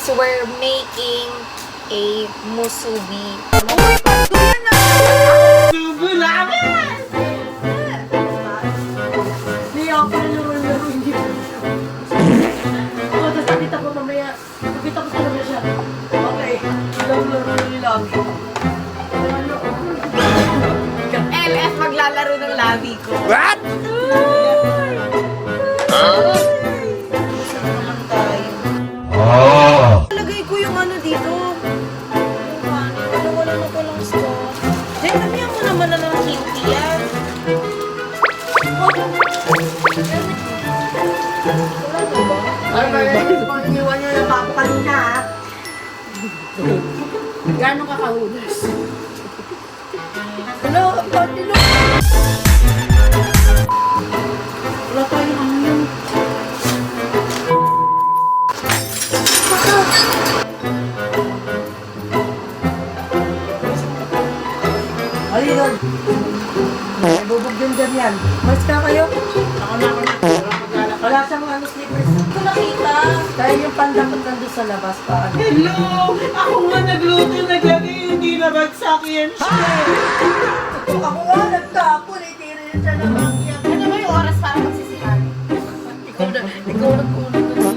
guys, we're making a musubi. Subo namin! Hindi ako laro-laro, hindi ko. Oo, tapos nakita ko mamaya. Nakita ko talaga siya. Okay, laro-laro lang. LF maglalaro ng labi ko. What? Saan naman tayo? Lagay ko yung ano dito. Yung kanin. Wala na ko lang store. Diyan, lagyan mo naman na ng hindi yan. Wala na ba? Ay, kung iniwan niyo yung papa kanina, ha? Gano'ng kakahulas? Hello, pati lo. Wala tayong ano yun. Alilon. May bubog din dyan yan. Mas ka kayo? Ako na. Wala siyang ano slippers. Hindi ko nakita. Kaya yung pandakot nandun sa labas pa. Hello! Ako nga nagluto, naglagay, hindi nabagsak yan siya. Ako nga nagtapon, itirin siya naman yan. Ano ba yung oras para magsisihan? Ikaw nagkunan na.